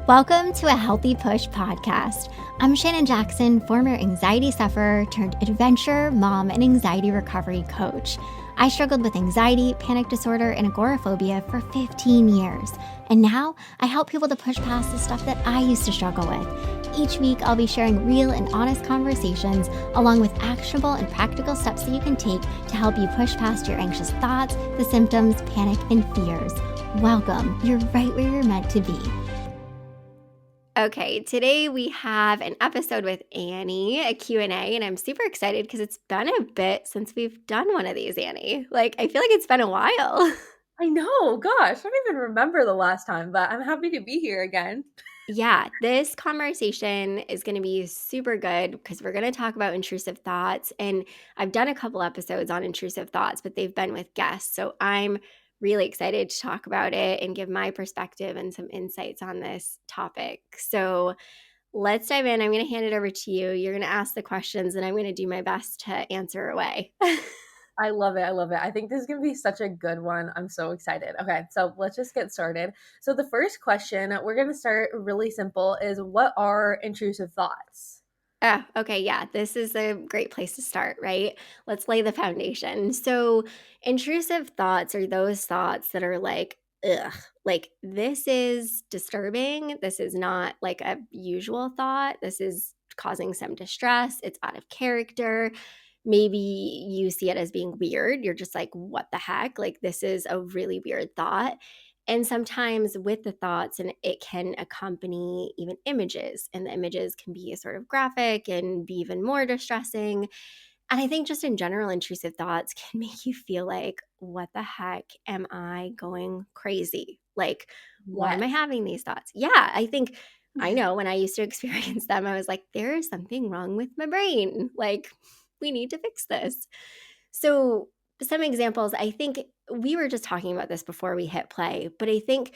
Welcome to a Healthy Push podcast. I'm Shannon Jackson, former anxiety sufferer turned adventure mom and anxiety recovery coach. I struggled with anxiety, panic disorder, and agoraphobia for 15 years. And now I help people to push past the stuff that I used to struggle with. Each week, I'll be sharing real and honest conversations along with actionable and practical steps that you can take to help you push past your anxious thoughts, the symptoms, panic, and fears. Welcome. You're right where you're meant to be. Okay, today we have an episode with Annie, a Q&A, and I'm super excited because it's been a bit since we've done one of these, Annie. I feel like it's been a while. I know, gosh, I don't even remember the last time, but I'm happy to be here again. Yeah, this conversation is going to be super good because we're going to talk about intrusive thoughts. And I've done a couple episodes on intrusive thoughts, but they've been with guests. So I'm really excited to talk about it and give my perspective and some insights on this topic. So let's dive in. I'm going to hand it over to you. You're going to ask the questions, and I'm going to do my best to answer away. I love it. I love it. I think this is going to be such a good one. I'm so excited. Okay, so let's just get started. So, the first question, we're going to start really simple, is what are intrusive thoughts? Oh, okay. Yeah, this is a great place to start, right? Let's lay the foundation. So, intrusive thoughts are those thoughts that are like, ugh, like this is disturbing. This is not like a usual thought. This is causing some distress. It's out of character. Maybe you see it as being weird. You're just like, what the heck? Like, this is a really weird thought. And sometimes with the thoughts, and it can accompany even images, and the images can be sort of graphic and be even more distressing. And I think just in general, intrusive thoughts can make you feel like, what the heck am I going crazy? Like, why am I Yes. having these thoughts? Yeah, I think I know when I used to experience them, I was like, there is something wrong with my brain. Like, we need to fix this. So, some examples, I think we were just talking about this before we hit play, but I think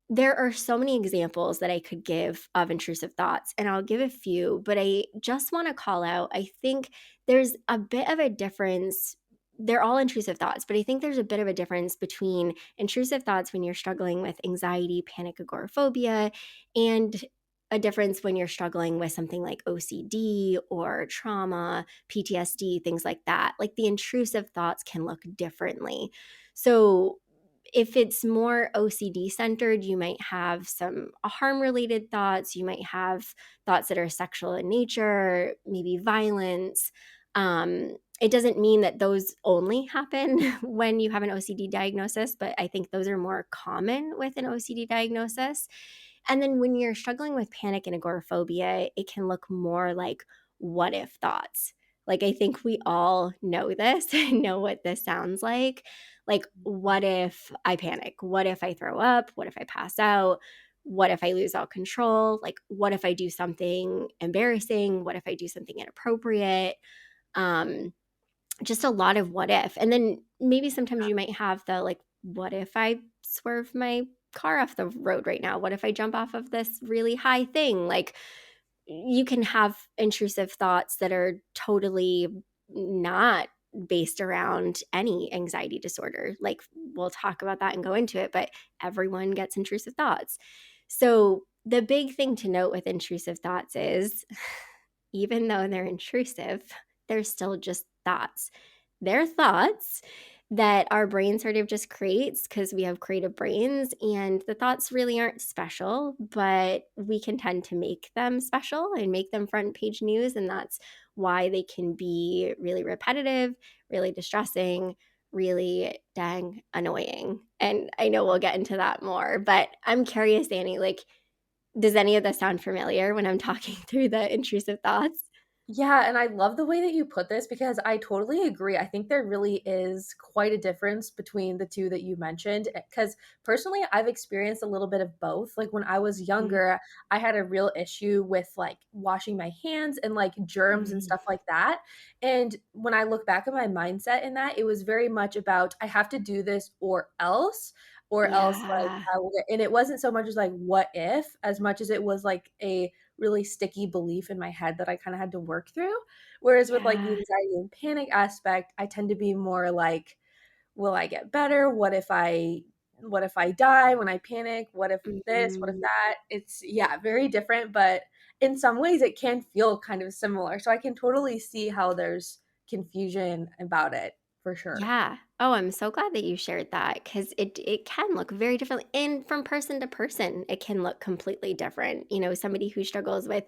there are so many examples that I could give of intrusive thoughts, and I'll give a few, but I just want to call out, I think there's a bit of a difference. They're all intrusive thoughts, but I think there's a bit of a difference between intrusive thoughts when you're struggling with anxiety, panic, agoraphobia, and a difference when you're struggling with something like OCD or trauma, PTSD, things like that. Like the intrusive thoughts can look differently. So, if it's more OCD centered, you might have some harm related thoughts. You might have thoughts that are sexual in nature, maybe violence. It doesn't mean that those only happen when you have an OCD diagnosis, but I think those are more common with an OCD diagnosis. And then when you're struggling with panic and agoraphobia, it can look more like what if thoughts. Like, I think we all know this and know what this sounds like. Like, what if I panic? What if I throw up? What if I pass out? What if I lose all control? Like, what if I do something embarrassing? What if I do something inappropriate? Um, just a lot of what if. And then maybe sometimes you might have the like, what if I swerve my car off the road right now? What if I jump off of this really high thing? Like, you can have intrusive thoughts that are totally not based around any anxiety disorder. Like, we'll talk about that and go into it, but everyone gets intrusive thoughts. So, the big thing to note with intrusive thoughts is even though they're intrusive, they're still just thoughts. They're thoughts that our brain sort of just creates because we have creative brains, and the thoughts really aren't special, but we can tend to make them special and make them front page news. And that's why they can be really repetitive, really distressing, really dang annoying. And I know we'll get into that more, but I'm curious, Annie, like, does any of this sound familiar when I'm talking through the intrusive thoughts? Yeah, and I love the way that you put this because I totally agree. I think there really is quite a difference between the two that you mentioned. Because personally, I've experienced a little bit of both. Like when I was Mhm. younger, I had a real issue with like washing my hands and like germs and Mhm. stuff like that. And when I look back at my mindset in that, it was very much about I have to do this or else like Yeah. I will get, and it wasn't so much as like what if as much as it was like a really sticky belief in my head that I kind of had to work through. Whereas with like the Yeah. anxiety and panic aspect, I tend to be more like, will I get better? What if I what if I die when I panic? What if this? What if Mhm. that? It's, yeah, very different, but in some ways it can feel kind of similar. So I can totally see how there's confusion about it for sure. Yeah. Oh, I'm so glad that you shared that because it can look very differently, and from person to person, it can look completely different. Somebody who struggles with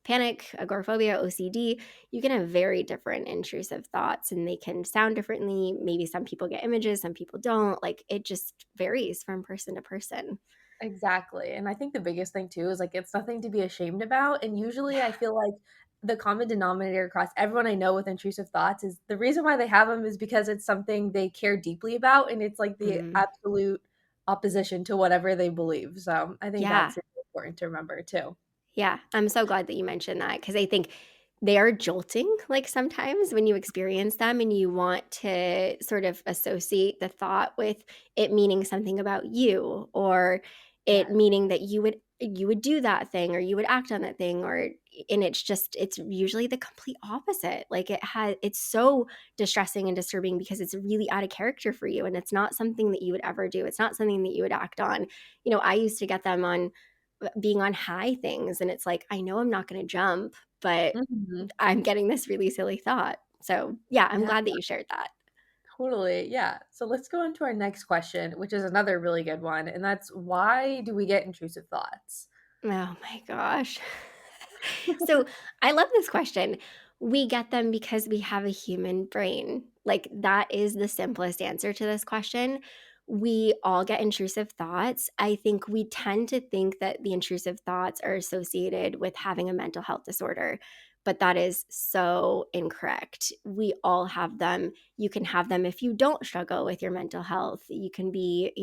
panic, agoraphobia, OCD, you can have very different intrusive thoughts, and they can sound differently. Maybe some people get images, some people don't. Like it just varies from person to person. Exactly. And I think the biggest thing too is like it's nothing to be ashamed about. And usually I feel like the common denominator across everyone I know with intrusive thoughts is the reason why they have them is because it's something they care deeply about and it's like the Mm. absolute opposition to whatever they believe. So I think Yeah. that's important to remember too. Yeah, I'm so glad that you mentioned that because I think they are jolting, like, sometimes when you experience them and you want to sort of associate the thought with it meaning something about you or it Yes. meaning that you would do that thing or you would act on that thing or and it's usually the complete opposite. Like, it's so distressing and disturbing because it's really out of character for you, and it's not something that you would ever do. It's not something that you would act on. I used to get them on being on high things and it's like I know I'm not going to jump, but Mhm. I'm getting this really silly thought. So yeah, I'm Yeah, glad that you shared that. totally. Yeah. So let's go into our next question, which is another really good one. And that's, why do we get intrusive thoughts? Oh my gosh. So I love this question. We get them because we have a human brain. Like, that is the simplest answer to this question. We all get intrusive thoughts. I think we tend to think that the intrusive thoughts are associated with having a mental health disorder, but that is so incorrect. We all have them. You can have them if you don't struggle with your mental health. You can be,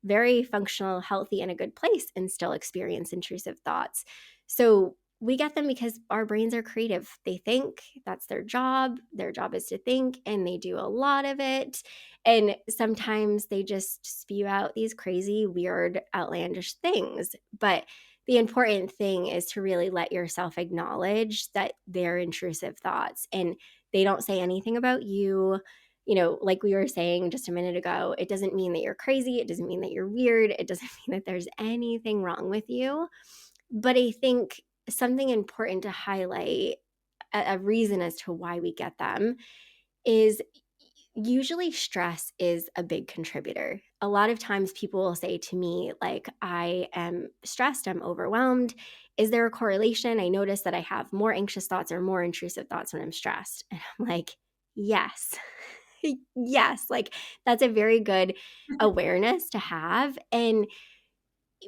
very functional, healthy, in a good place and still experience intrusive thoughts. So we get them because our brains are creative. They think, that's their job. Their job is to think, and they do a lot of it. And sometimes they just spew out these crazy, weird, outlandish things. But the important thing is to really let yourself acknowledge that they're intrusive thoughts and they don't say anything about you. Like we were saying just a minute ago, it doesn't mean that you're crazy. It doesn't mean that you're weird. It doesn't mean that there's anything wrong with you. But I think something important to highlight, a reason as to why we get them, is usually stress is a big contributor. A lot of times people will say to me, like, I am stressed, I'm overwhelmed. Is there a correlation? I notice that I have more anxious thoughts or more intrusive thoughts when I'm stressed. And I'm like, yes. Yes, like that's a very good awareness to have. And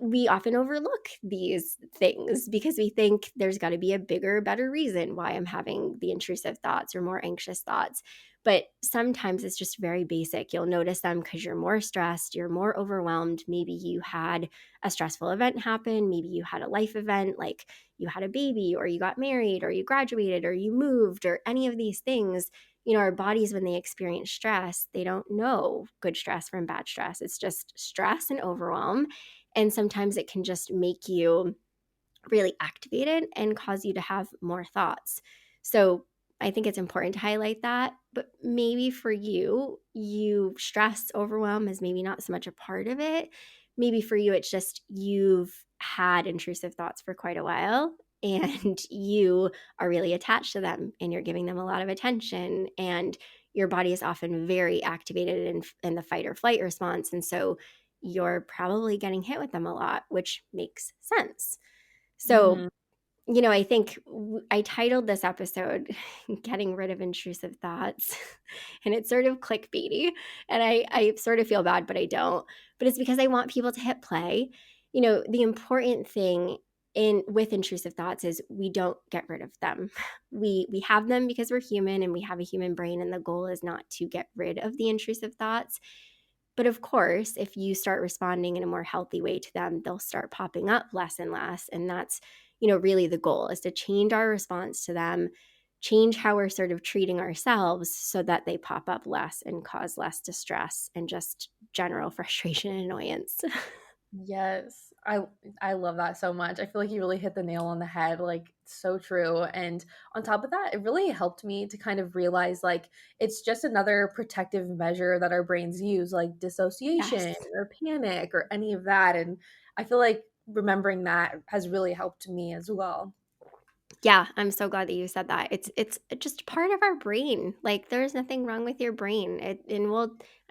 we often overlook these things because we think there's got to be a bigger, better reason why I'm having the intrusive thoughts or more anxious thoughts. But sometimes it's just very basic. You'll notice them because you're more stressed, you're more overwhelmed. Maybe you had a stressful event happen. Maybe you had a life event, like you had a baby, or you got married, or you graduated, or you moved, or any of these things. Our bodies, when they experience stress, they don't know good stress from bad stress. It's just stress and overwhelm, and sometimes it can just make you really activated and cause you to have more thoughts. So I think it's important to highlight that. But maybe for you stress, overwhelm is maybe not so much a part of it. Maybe for you, it's just you've had intrusive thoughts for quite a while and you are really attached to them and you're giving them a lot of attention, and your body is often very activated in the fight or flight response. And so you're probably getting hit with them a lot, which makes sense. So, Mhm. I think I titled this episode Getting Rid of Intrusive Thoughts, and it's sort of clickbaity. And I sort of feel bad, but I don't. But it's because I want people to hit play. The important thing with intrusive thoughts is we don't get rid of them. We have them because we're human and we have a human brain, and the goal is not to get rid of the intrusive thoughts. But of course, if you start responding in a more healthy way to them, they'll start popping up less and less. And that's, really the goal is to change our response to them, change how we're sort of treating ourselves so that they pop up less and cause less distress and just general frustration and annoyance. Yes. I love that so much. I feel like you really hit the nail on the head, like so true. And on top of that, it really helped me to kind of realize like it's just another protective measure that our brains use, like Yes. dissociation or panic or any of that. And I feel like remembering that has really helped me as well. Yeah, I'm so glad that you said that. It's just part of our brain. Like there's nothing wrong with your brain. And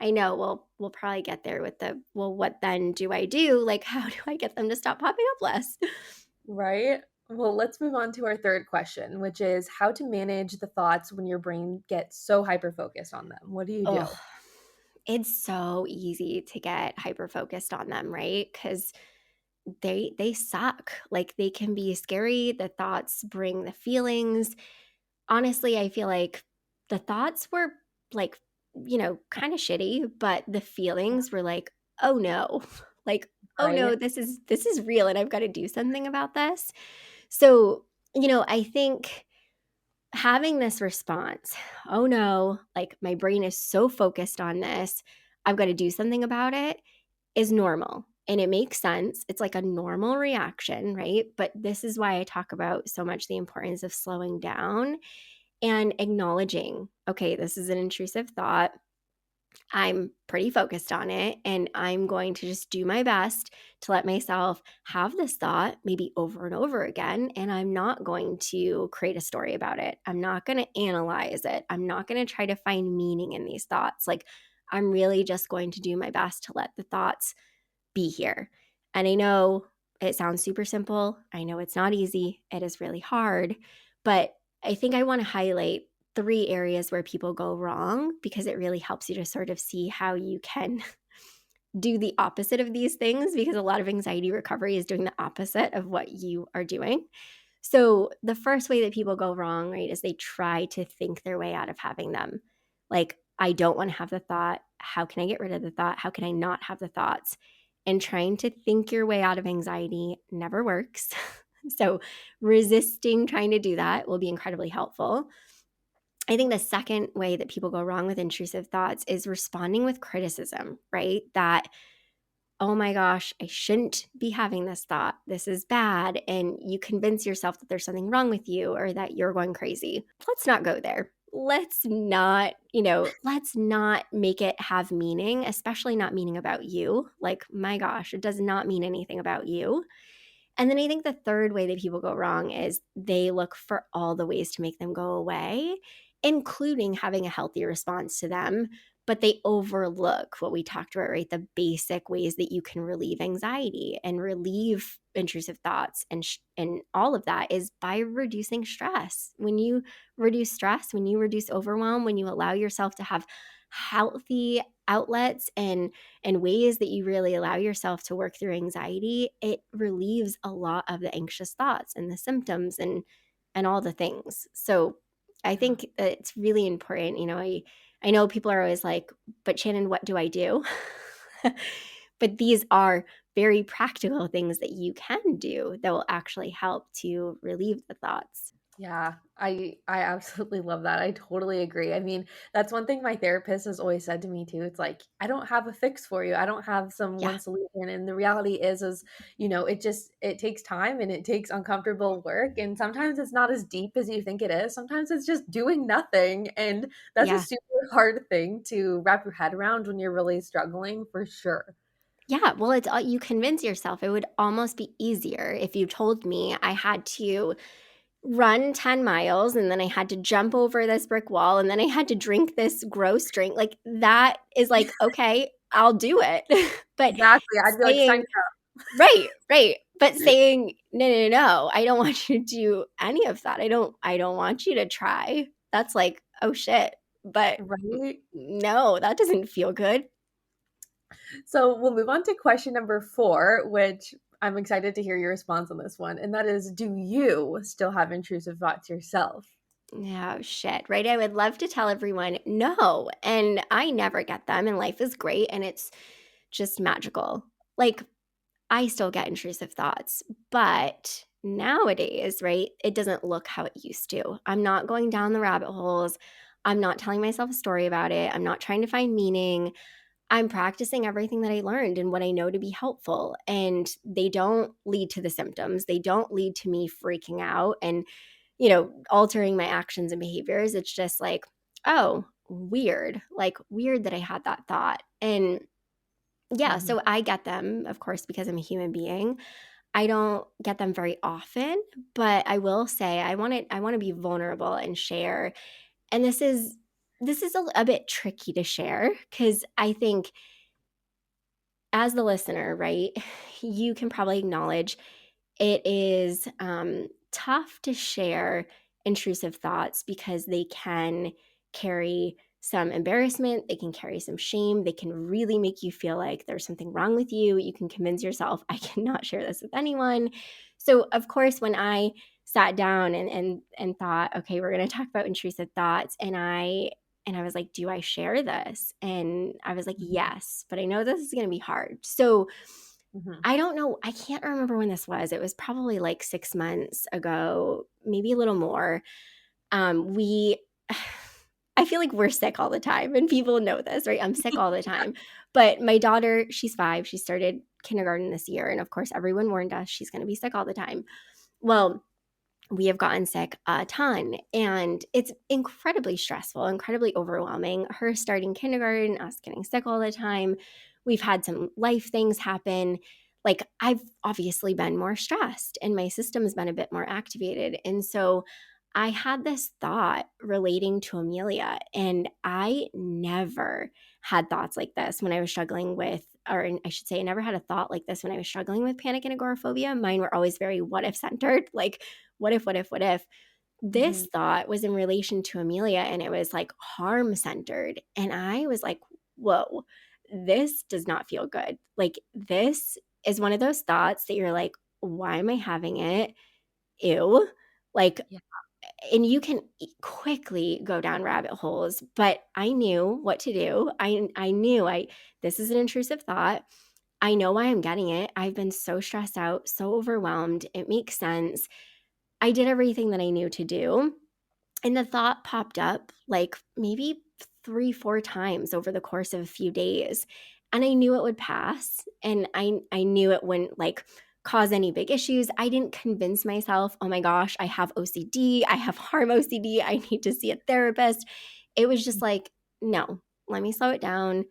I know we'll probably get there with the well, what then do I do? Like how do I get them to stop popping up less? Right? Well, let's move on to our third question, which is how to manage the thoughts when your brain gets so hyper focused on them. What do you do? Oh, it's so easy to get hyper focused on them, right? Because they suck. Like they can be scary. The thoughts bring the feelings. Honestly, I feel like the thoughts were like, kind of shitty, but the feelings were like, oh no. Like, oh no, Right? this is real and I've got to do something about this. So, I think having this response, oh no, like my brain is so focused on this, I've got to do something about it, is normal. And it makes sense. It's like a normal reaction, right? But this is why I talk about so much the importance of slowing down and acknowledging, okay, this is an intrusive thought. I'm pretty focused on it, and I'm going to just do my best to let myself have this thought maybe over and over again. And I'm not going to create a story about it. I'm not going to analyze it. I'm not going to try to find meaning in these thoughts. Like, I'm really just going to do my best to let the thoughts be here. And I know it sounds super simple. I know it's not easy. It is really hard. But I think I want to highlight three areas where people go wrong because it really helps you to sort of see how you can do the opposite of these things because a lot of anxiety recovery is doing the opposite of what you are doing. So, the first way that people go wrong, right, is they try to think their way out of having them. Like, I don't want to have the thought. How can I get rid of the thought? How can I not have the thoughts? And trying to think your way out of anxiety never works. So, resisting trying to do that will be incredibly helpful. I think the second way that people go wrong with intrusive thoughts is responding with criticism, right? That oh my gosh, I shouldn't be having this thought. This is bad. And you convince yourself that there's something wrong with you or that you're going crazy. Let's not go there. Let's not make it have meaning, especially not meaning about you. Like, my gosh, it does not mean anything about you. And then I think the third way that people go wrong is they look for all the ways to make them go away, including having a healthy response to them. But they overlook what we talked about, right? The basic ways that you can relieve anxiety and relieve intrusive thoughts and all of that is by reducing stress. When you reduce stress, when you reduce overwhelm, when you allow yourself to have healthy outlets and ways that you really allow yourself to work through anxiety, it relieves a lot of the anxious thoughts and the symptoms and all the things. So I Yeah. think that it's really important. I know people are always like, but Shannon, what do I do? But these are very practical things that you can do that will actually help to relieve the thoughts. Yeah, I absolutely love that. I totally agree. I mean, that's one thing my therapist has always said to me too. It's like, I don't have a fix for you. I don't have some Yeah. one solution. And the reality is, it takes time and it takes uncomfortable work. And sometimes it's not as deep as you think it is. Sometimes it's just doing nothing. And that's a Yeah. super hard thing to wrap your head around when you're really struggling for sure. Yeah, well, it's you convince yourself. It would almost be easier if you told me I had to run 10 miles and then I had to jump over this brick wall and then I had to drink this gross drink. Like that is like, okay, I'll do it. But Exactly. I'd be like, sign saying, right, right. But saying, no, no, no, I don't want you to do any of that. I don't want you to try. That's like, oh shit. But right. no, that doesn't feel good. So we'll move on to question number 4, which I'm excited to hear your response on this one. And that is, do you still have intrusive thoughts yourself? Oh, shit, right? I would love to tell everyone no. And I never get them, and life is great and it's just magical. Like, I still get intrusive thoughts, but nowadays, right, it doesn't look how it used to. I'm not going down the rabbit holes. I'm not telling myself a story about it. I'm not trying to find meaning. I'm practicing everything that I learned and what I know to be helpful. And they don't lead to the symptoms. They don't lead to me freaking out and, altering my actions and behaviors. It's just like, oh, weird. Like, weird that I had that thought. And yeah, Mhm. so I get them, of course, because I'm a human being. I don't get them very often, but I will say I want to be vulnerable and share. And this is a bit tricky to share because I think as the listener, right, you can probably acknowledge it is tough to share intrusive thoughts because they can carry some embarrassment, they can carry some shame, they can really make you feel like there's something wrong with you. You can convince yourself, I cannot share this with anyone. So, of course, when I sat down and thought, okay, we're going to talk about intrusive thoughts, and I was like, do I share this? And I was like, Mhm. yes, but I know this is going to be hard. So Mhm. I don't know. I can't remember when this was. It was probably like 6 months ago, maybe a little more. We, I feel like we're sick all the time, and people know this, right? I'm sick all the time. But my daughter, she's 5. She started kindergarten this year. And of course, everyone warned us she's going to be sick all the time. Well, we have gotten sick a ton, and it's incredibly stressful, incredibly overwhelming. Her starting kindergarten, us getting sick all the time. We've had some life things happen. Like, I've obviously been more stressed and my system's been a bit more activated. And so I had this thought relating to Amelia, and I never had thoughts like this when I was struggling with, or I should say, I never had a thought like this when I was struggling with panic and agoraphobia. Mine were always very what if centered, like what if, what if, what if. This Mhm. thought was in relation to Amelia, and it was like harm centered. And I was like, whoa, this does not feel good. Like, this is one of those thoughts that you're like, why am I having it? Ew. Like, Yeah. and you can quickly go down rabbit holes, but I knew what to do. I knew this is an intrusive thought. I know why I'm getting it. I've been so stressed out, so overwhelmed. It makes sense. I did everything that I knew to do. And the thought popped up like maybe 3, 4 times over the course of a few days. And I knew it would pass. And I knew it wouldn't like cause any big issues. I didn't convince myself, oh my gosh, I have OCD, I have harm OCD, I need to see a therapist. It was just like, no, let me slow it down.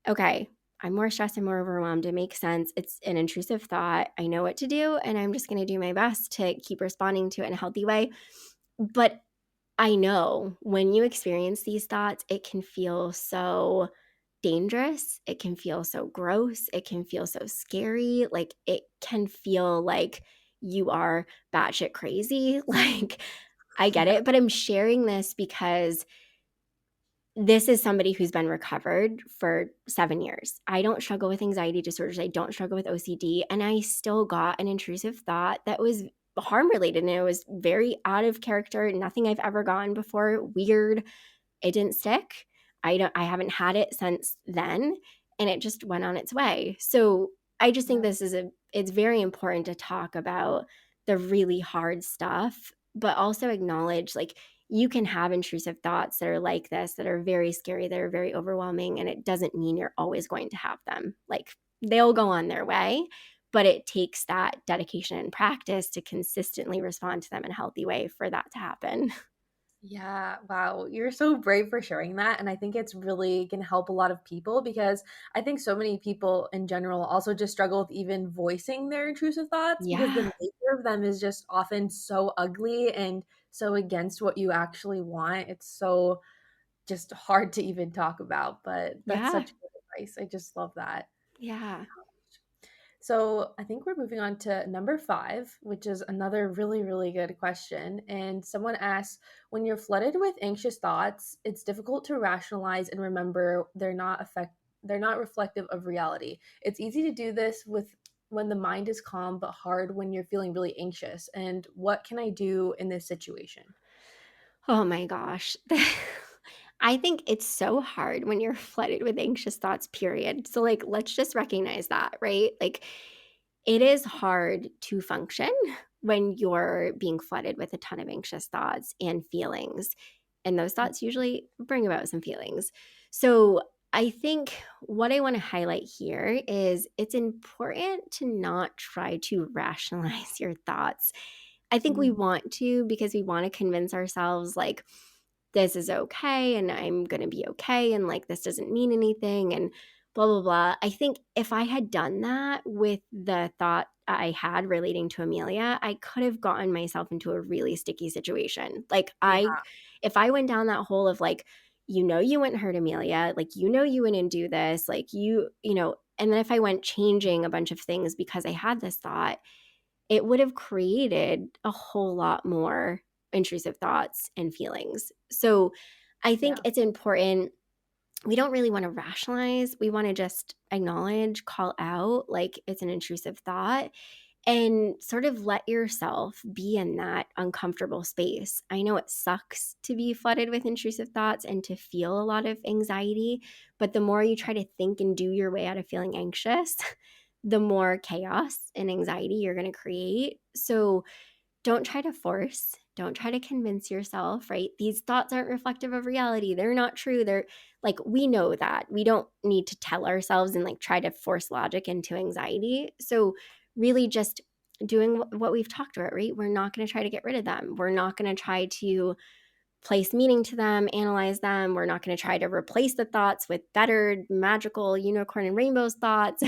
Okay, I'm more stressed and more overwhelmed. It makes sense. It's an intrusive thought. I know what to do, and I'm just going to do my best to keep responding to it in a healthy way. But I know when you experience these thoughts, it can feel so dangerous. It can feel so gross. It can feel so scary. Like, it can feel like you are batshit crazy. Like, I get Yeah. it. But I'm sharing this because this is somebody who's been recovered for 7 years. I don't struggle with anxiety disorders. I don't struggle with OCD. And I still got an intrusive thought that was harm related, and it was very out of character, nothing I've ever gotten before, weird. It didn't stick. I haven't had it since then, and it just went on its way. So I just think Yeah. it's very important to talk about the really hard stuff, but also acknowledge like you can have intrusive thoughts that are like this, that are very scary, that are very overwhelming, and it doesn't mean you're always going to have them. Like, they'll go on their way, but it takes that dedication and practice to consistently respond to them in a healthy way for that to happen. Yeah, wow. You're so brave for sharing that. And I think it's really going to help a lot of people because I think so many people in general also just struggle with even voicing their intrusive thoughts because the Yeah. nature of them is just often so ugly and so against what you actually want. It's so just hard to even talk about, but that's Yeah. such good advice. I just love that. Yeah. So I think we're moving on to number 5, which is another really, really good question. And someone asks, when you're flooded with anxious thoughts, it's difficult to rationalize and remember they're not reflective of reality. It's easy to do this with when the mind is calm, but hard when you're feeling really anxious. And what can I do in this situation? Oh my gosh. I think it's so hard when you're flooded with anxious thoughts, period. So, like, let's just recognize that, right? Like, it is hard to function when you're being flooded with a ton of anxious thoughts and feelings. And those thoughts usually bring about some feelings. So, I think what I want to highlight here is it's important to not try to rationalize your thoughts. I think we Mm, want to because we want to convince ourselves like this is okay and I'm going to be okay and like this doesn't mean anything and blah blah blah. I think if I had done that with the thought I had relating to Amelia, I could have gotten myself into a really sticky situation. Like yeah. I if I went down that hole of like you wouldn't hurt Amelia, like you wouldn't do this, like and then if I went changing a bunch of things because I had this thought, it would have created a whole lot more intrusive thoughts and feelings. So I think Yeah. it's important. We don't really want to rationalize. We want to just acknowledge, call out like it's an intrusive thought and sort of let yourself be in that uncomfortable space. I know it sucks to be flooded with intrusive thoughts and to feel a lot of anxiety, but the more you try to think and do your way out of feeling anxious, the more chaos and anxiety you're going to create. So don't try to force, don't try to convince yourself, right? These thoughts aren't reflective of reality. They're not true. They're like, we know that. We don't need to tell ourselves and like try to force logic into anxiety. So, really just doing what we've talked about, right? We're not going to try to get rid of them. We're not going to try to place meaning to them, analyze them. We're not going to try to replace the thoughts with better, magical unicorn and rainbows thoughts.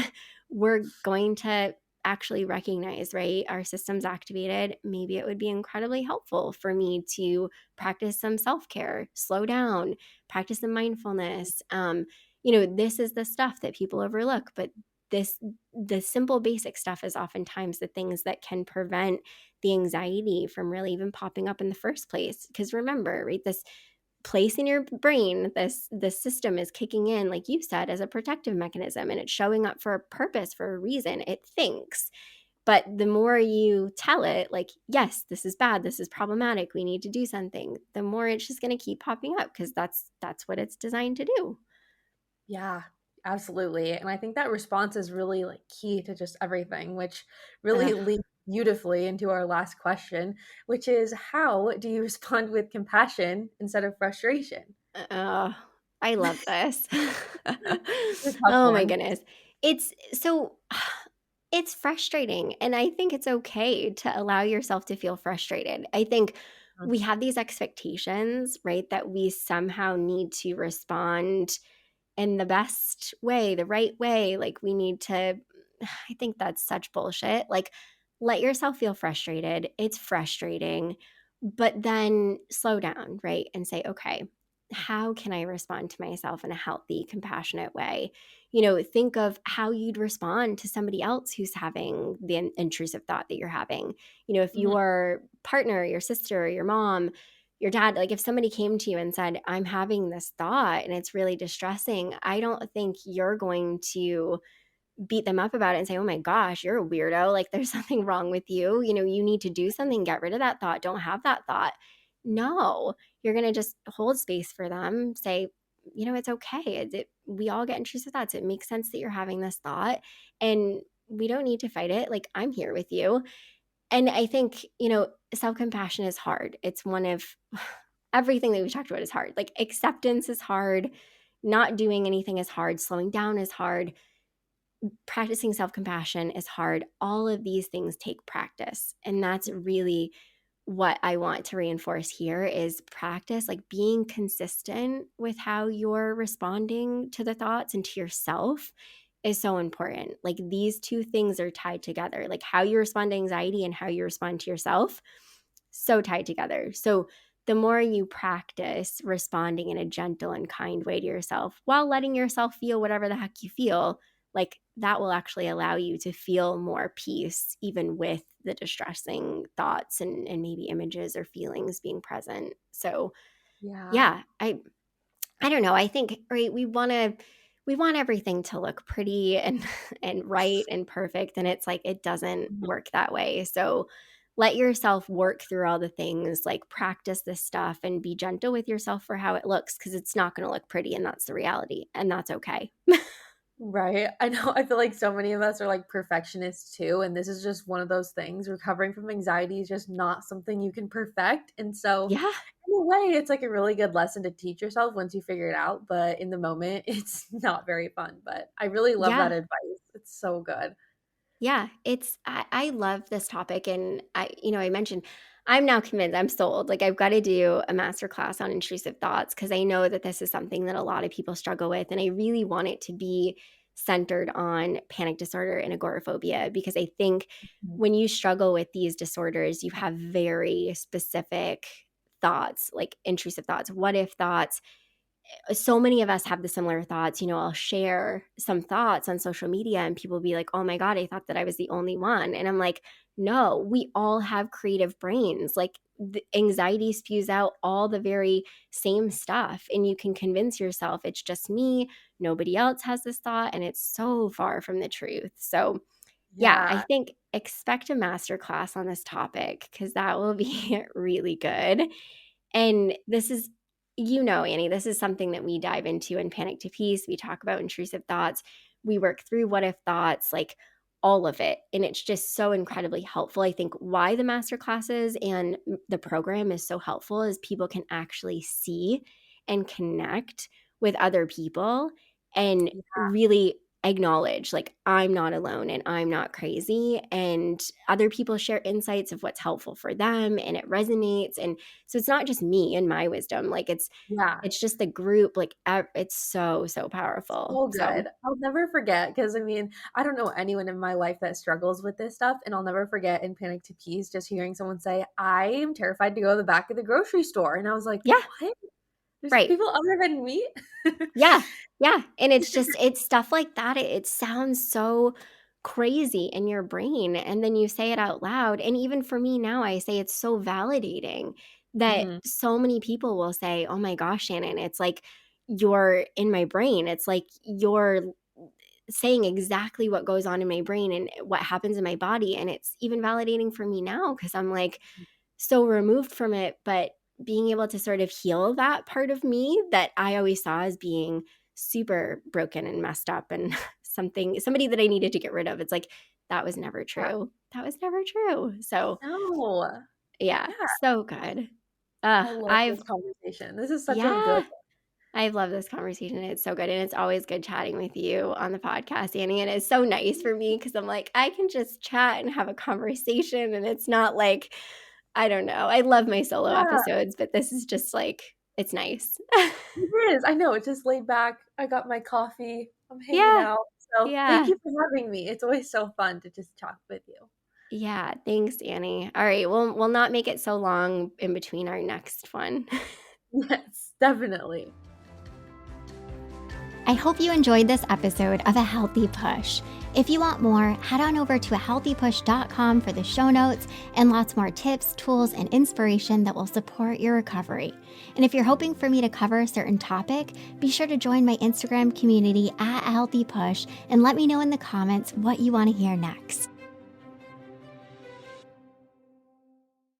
We're going to actually recognize, right? Our system's activated. Maybe it would be incredibly helpful for me to practice some self care, slow down, practice some mindfulness. This is the stuff that people overlook, but this the simple basic stuff is oftentimes the things that can prevent the anxiety from really even popping up in the first place. Because remember, right, this place in your brain, this system is kicking in, like you said, as a protective mechanism and it's showing up for a purpose, for a reason. It thinks. But the more you tell it, like, yes, this is bad, this is problematic, we need to do something, the more it's just gonna keep popping up because that's what it's designed to do. Yeah, absolutely. And I think that response is really like key to just everything, which really Ugh. leads beautifully into our last question, which is how do you respond with compassion instead of frustration? Oh, I love this. It's a tough Oh my one. goodness. It's so it's frustrating and I think it's okay to allow yourself to feel frustrated. I think Mm, we have these expectations, right, that we somehow need to respond in the best way, the right way. Like we need to I think that's such bullshit. Like let yourself feel frustrated. It's frustrating, but then slow down, right? And say, okay, how can I respond to myself in a healthy, compassionate way? Think of how you'd respond to somebody else who's having the intrusive thought that you're having. If mhm. your partner, your sister, your mom, your dad, like if somebody came to you and said, I'm having this thought and it's really distressing, I don't think you're going to beat them up about it and say, oh my gosh, you're a weirdo. Like there's something wrong with you. You need to do something, get rid of that thought. Don't have that thought. No, you're going to just hold space for them, say, it's okay. We all get intrusive thoughts. It makes sense that you're having this thought and we don't need to fight it. Like I'm here with you. And I think, self compassion is hard. It's one of everything that we talked about is hard. Like acceptance is hard. Not doing anything is hard. Slowing down is hard. Practicing self compassion is hard. All of these things take practice. And that's really what I want to reinforce here is practice, like being consistent with how you're responding to the thoughts and to yourself is so important. Like these two things are tied together, like how you respond to anxiety and how you respond to yourself, so tied together. So the more you practice responding in a gentle and kind way to yourself while letting yourself feel whatever the heck you feel, like that will actually allow you to feel more peace, even with the distressing thoughts and maybe images or feelings being present. So, Yeah. yeah, I don't know. I think right we want everything to look pretty and and right and perfect and it's like it doesn't Mhm. work that way. So let yourself work through all the things, like practice this stuff and be gentle with yourself for how it looks because it's not going to look pretty and that's the reality and that's okay. Right. I know. I feel like so many of us are like perfectionists too. And this is just one of those things. Recovering from anxiety is just not something you can perfect. And so Yeah. in a way, it's like a really good lesson to teach yourself once you figure it out, but in the moment, it's not very fun, but I really love that Yeah. advice. It's so good. Yeah, I love this topic, and I mentioned I'm now convinced, I'm sold. Like, I've got to do a master class on intrusive thoughts because I know that this is something that a lot of people struggle with, and I really want it to be centered on panic disorder and agoraphobia because I think Mhm. when you struggle with these disorders, you have very specific thoughts, like intrusive thoughts, what if thoughts. So many of us have the similar thoughts. I'll share some thoughts on social media and people will be like, oh my God, I thought that I was the only one. And I'm like, no, we all have creative brains. Like, the anxiety spews out all the very same stuff. And you can convince yourself it's just me. Nobody else has this thought. And it's so far from the truth. So, yeah, I Yeah, think expect a master class on this topic because that will be really good. And this is, Annie, this is something that we dive into in Panic to Peace. We talk about intrusive thoughts. We work through what if thoughts, like all of it. And it's just so incredibly helpful. I think why the master classes and the program is so helpful is people can actually see and connect with other people and yeah, really acknowledge like I'm not alone and I'm not crazy, and other people share insights of what's helpful for them and it resonates. And so it's not just me and my wisdom, like yeah. it's just the group, like it's so powerful. So So good. I'll never forget because I mean, I don't know anyone in my life that struggles with this stuff, and I'll never forget in Panic to Peace just hearing someone say, "I am terrified to go to the back of the grocery store," and I was like, yeah, "What? There's right. people other than me?" Yeah, yeah, and it's stuff like that. It sounds so crazy in your brain, and then you say it out loud, and even for me now, I say it's so validating that Mhm. so many people will say, "Oh my gosh, Shannon, it's like you're in my brain. It's like you're saying exactly what goes on in my brain and what happens in my body." And it's even validating for me now because I'm like so removed from it, but being able to sort of heal that part of me that I always saw as being super broken and messed up and somebody that I needed to get rid of. It's like that was never Yeah. true. That was never true. So No. yeah, Yeah, so good. I love I've this conversation. This is such a good yeah, I've loved this conversation. It's so good. And it's always good chatting with you on the podcast, Annie. And it's so nice for me because I'm like, I can just chat and have a conversation. And it's not like, I don't know. I love my solo yeah, episodes, but this is just like, it's nice. it is. I know, it's just laid back. I got my coffee. I'm hanging Yeah. out. So, thank Yeah. you for having me. It's always so fun to just talk with you. Yeah. Thanks, Annie. All right. We'll not make it so long in between our next one. Yes, definitely. I hope you enjoyed this episode of A Healthy Push. If you want more, head on over to ahealthypush.com for the show notes and lots more tips, tools, and inspiration that will support your recovery. And if you're hoping for me to cover a certain topic, be sure to join my Instagram community at A Healthy Push and let me know in the comments what you want to hear next.